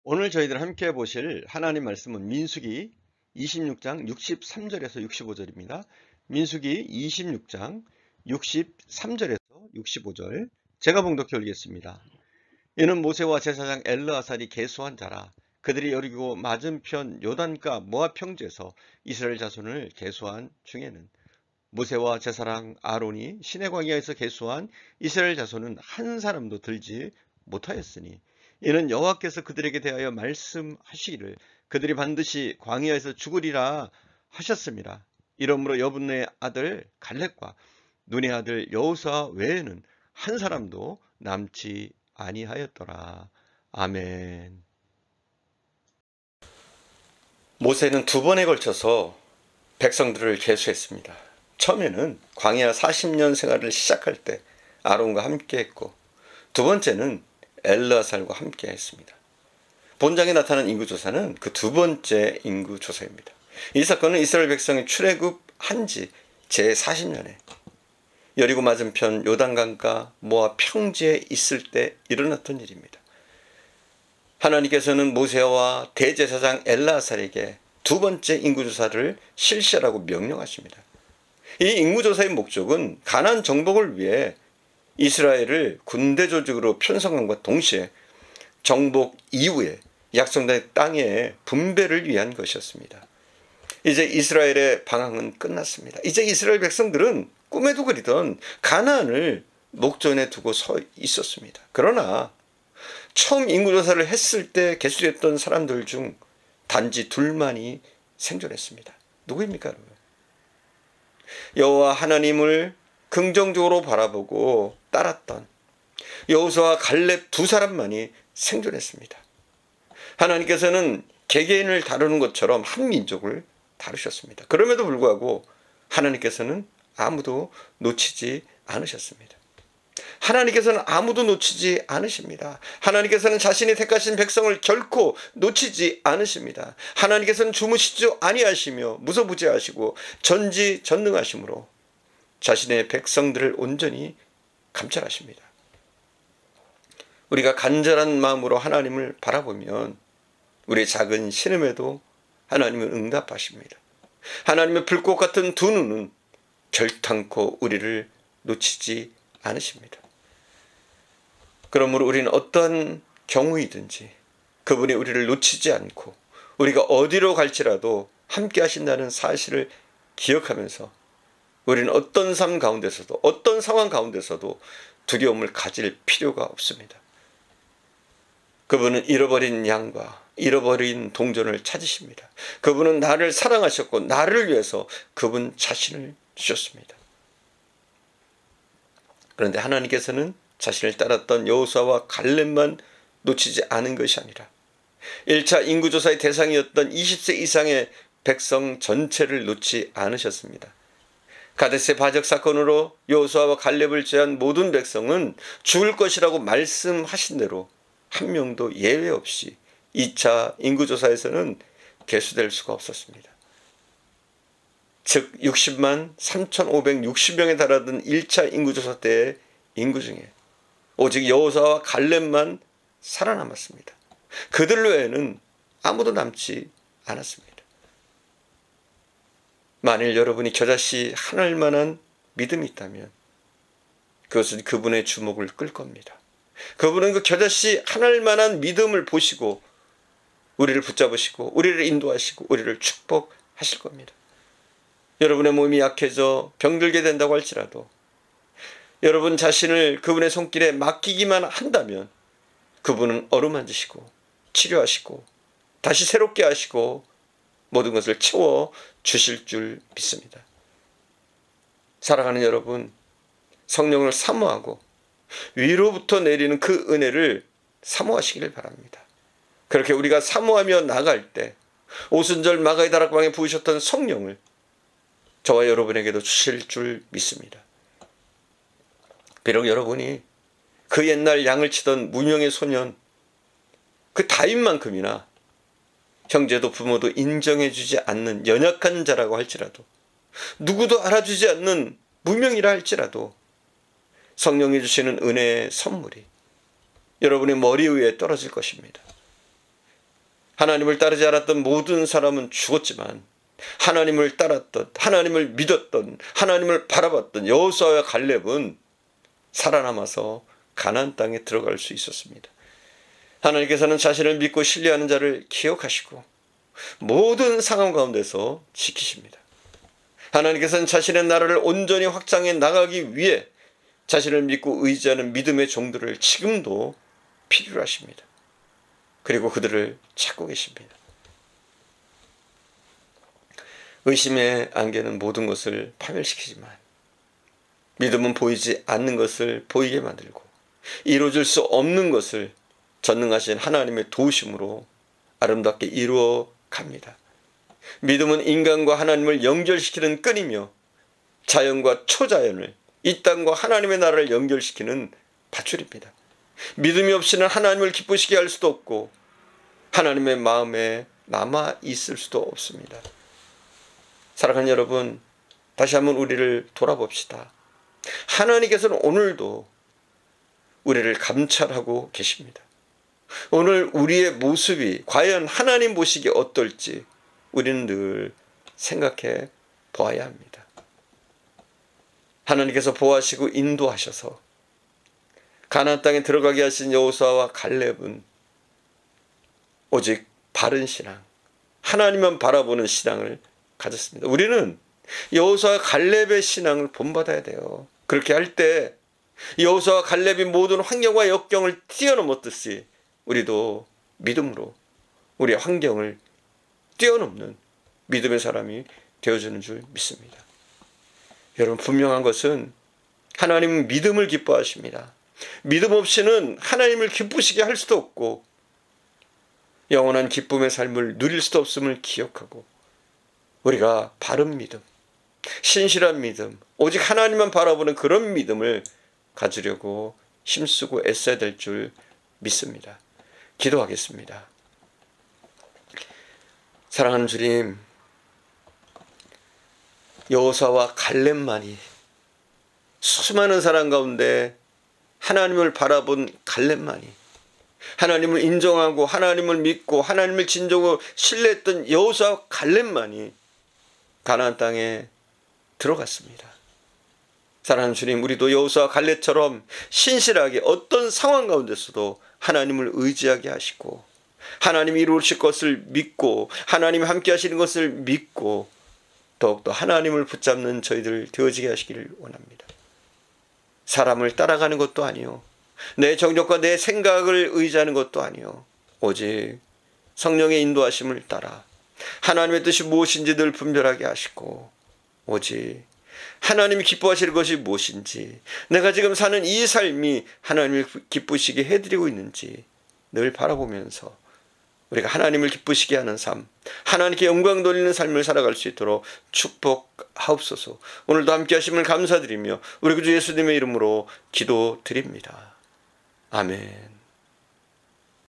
오늘 저희들 함께 보실 하나님 말씀은 민수기 26장 63절에서 65절입니다. 민수기 26장 63절에서 65절 제가 봉독해 올리겠습니다. 이는 모세와 제사장 엘르아살이 계수한 자라. 그들이 여리고 맞은편 요단가 모압 평지에서 이스라엘 자손을 계수한 중에는 모세와 제사장 아론이 시내 광야에서 계수한 이스라엘 자손은 한 사람도 들지 못하였으니 이는 여호와께서 그들에게 대하여 말씀하시기를 그들이 반드시 광야에서 죽으리라 하셨습니다. 이러므로 여분의 아들 갈렙과 눈의 아들 여호수아 외에는 한 사람도 남지 아니하였더라. 아멘. 모세는 두 번에 걸쳐서 백성들을 계수했습니다. 처음에는 광야 40년 생활을 시작할 때 아론과 함께 했고, 두 번째는 엘르아살과 함께 했습니다. 본장에 나타난 인구조사는 그 두 번째 인구조사입니다. 이 사건은 이스라엘 백성이 출애굽한 지 제40년에 여리고 맞은편 요단강가 모압 평지에 있을 때 일어났던 일입니다. 하나님께서는 모세와 대제사장 엘르아살에게 두 번째 인구조사를 실시하라고 명령하십니다. 이 인구조사의 목적은 가나안 정복을 위해 이스라엘을 군대 조직으로 편성함과 동시에 정복 이후에 약속된 땅의 분배를 위한 것이었습니다. 이제 이스라엘의 방황은 끝났습니다. 이제 이스라엘 백성들은 꿈에도 그리던 가나안을 목전에 두고 서 있었습니다. 그러나 처음 인구조사를 했을 때 계수됐던 사람들 중 단지 둘만이 생존했습니다. 누구입니까, 여러분? 여호와 하나님을 긍정적으로 바라보고 따랐던 여호수아와 갈렙 두 사람만이 생존했습니다. 하나님께서는 개개인을 다루는 것처럼 한 민족을 다루셨습니다. 그럼에도 불구하고 하나님께서는 아무도 놓치지 않으셨습니다. 하나님께서는 아무도 놓치지 않으십니다. 하나님께서는 자신이 택하신 백성을 결코 놓치지 않으십니다. 하나님께서는 주무시지 아니하시며 무소부재하시고 전지전능하심으로 자신의 백성들을 온전히 감찰하십니다. 우리가 간절한 마음으로 하나님을 바라보면 우리의 작은 신음에도 하나님은 응답하십니다. 하나님의 불꽃 같은 두 눈은 결탄코 우리를 놓치지 않으십니다. 그러므로 우리는 어떠한 경우이든지 그분이 우리를 놓치지 않고 우리가 어디로 갈지라도 함께 하신다는 사실을 기억하면서 우리는 어떤 삶 가운데서도 어떤 상황 가운데서도 두려움을 가질 필요가 없습니다. 그분은 잃어버린 양과 잃어버린 동전을 찾으십니다. 그분은 나를 사랑하셨고 나를 위해서 그분 자신을 주셨습니다. 그런데 하나님께서는 자신을 따랐던 여호수아와 갈렙만 놓치지 않은 것이 아니라 1차 인구조사의 대상이었던 20세 이상의 백성 전체를 놓지 않으셨습니다. 가데스 바적 사건으로 여호수아와 갈렙을 제한 모든 백성은 죽을 것이라고 말씀하신 대로 한 명도 예외 없이 2차 인구조사에서는 계수될 수가 없었습니다. 즉 60만 3,560명에 달하던 1차 인구조사 때의 인구 중에 오직 여호수아와 갈렙만 살아남았습니다. 그들 외에는 아무도 남지 않았습니다. 만일 여러분이 겨자씨 하나만한 믿음이 있다면 그것은 그분의 주목을 끌 겁니다. 그분은 그 겨자씨 하나만한 믿음을 보시고 우리를 붙잡으시고 우리를 인도하시고 우리를 축복하실 겁니다. 여러분의 몸이 약해져 병들게 된다고 할지라도 여러분 자신을 그분의 손길에 맡기기만 한다면 그분은 어루만지시고 치료하시고 다시 새롭게 하시고 모든 것을 채워 주실 줄 믿습니다. 사랑하는 여러분, 성령을 사모하고 위로부터 내리는 그 은혜를 사모하시기를 바랍니다. 그렇게 우리가 사모하며 나갈 때 오순절 마가의 다락방에 부으셨던 성령을 저와 여러분에게도 주실 줄 믿습니다. 비록 여러분이 그 옛날 양을 치던 무명의 소년 그 다윗만큼이나 형제도 부모도 인정해주지 않는 연약한 자라고 할지라도 누구도 알아주지 않는 무명이라 할지라도 성령이 주시는 은혜의 선물이 여러분의 머리 위에 떨어질 것입니다. 하나님을 따르지 않았던 모든 사람은 죽었지만 하나님을 따랐던, 하나님을 믿었던, 하나님을 바라봤던 여호수아와 갈렙은 살아남아서 가나안 땅에 들어갈 수 있었습니다. 하나님께서는 자신을 믿고 신뢰하는 자를 기억하시고 모든 상황 가운데서 지키십니다. 하나님께서는 자신의 나라를 온전히 확장해 나가기 위해 자신을 믿고 의지하는 믿음의 종들을 지금도 필요로 하십니다. 그리고 그들을 찾고 계십니다. 의심의 안개는 모든 것을 파멸시키지만 믿음은 보이지 않는 것을 보이게 만들고 이루어질 수 없는 것을 전능하신 하나님의 도우심으로 아름답게 이루어 갑니다. 믿음은 인간과 하나님을 연결시키는 끈이며 자연과 초자연을, 이 땅과 하나님의 나라를 연결시키는 밧줄입니다. 믿음이 없이는 하나님을 기쁘시게 할 수도 없고 하나님의 마음에 남아 있을 수도 없습니다. 사랑하는 여러분, 다시 한번 우리를 돌아봅시다. 하나님께서는 오늘도 우리를 감찰하고 계십니다. 오늘 우리의 모습이 과연 하나님 보시기에 어떨지 우리는 늘 생각해 보아야 합니다. 하나님께서 보호하시고 인도하셔서 가나안 땅에 들어가게 하신 여호수아와 갈렙은 오직 바른 신앙, 하나님만 바라보는 신앙을 가졌습니다. 우리는 여호수아와 갈렙의 신앙을 본받아야 돼요. 그렇게 할 때 여호수아와 갈렙이 모든 환경과 역경을 뛰어넘었듯이 우리도 믿음으로 우리의 환경을 뛰어넘는 믿음의 사람이 되어주는 줄 믿습니다. 여러분, 분명한 것은 하나님은 믿음을 기뻐하십니다. 믿음 없이는 하나님을 기쁘시게 할 수도 없고 영원한 기쁨의 삶을 누릴 수도 없음을 기억하고 우리가 바른 믿음, 신실한 믿음, 오직 하나님만 바라보는 그런 믿음을 가지려고 힘쓰고 애써야 될 줄 믿습니다. 기도하겠습니다. 사랑하는 주님, 여호수아와 갈렙만이, 수많은 사람 가운데 하나님을 바라본 갈렙만이, 하나님을 인정하고 하나님을 믿고 하나님을 진정으로 신뢰했던 여호수아와 갈렙만이 가나안 땅에 들어갔습니다. 사랑하는 주님, 우리도 여호수아와 갈렙처럼 신실하게 어떤 상황 가운데서도 하나님을 의지하게 하시고 하나님이 이루실 것을 믿고 하나님이 함께 하시는 것을 믿고 더욱더 하나님을 붙잡는 저희들 되어지게 하시기를 원합니다. 사람을 따라가는 것도 아니요, 내 정력과 내 생각을 의지하는 것도 아니요, 오직 성령의 인도하심을 따라 하나님의 뜻이 무엇인지 늘 분별하게 하시고 오직 하나님이 기뻐하실 것이 무엇인지, 내가 지금 사는 이 삶이 하나님을 기쁘시게 해드리고 있는지 늘 바라보면서 우리가 하나님을 기쁘시게 하는 삶, 하나님께 영광 돌리는 삶을 살아갈 수 있도록 축복하옵소서. 오늘도 함께 하심을 감사드리며 우리 구주 예수님의 이름으로 기도드립니다. 아멘.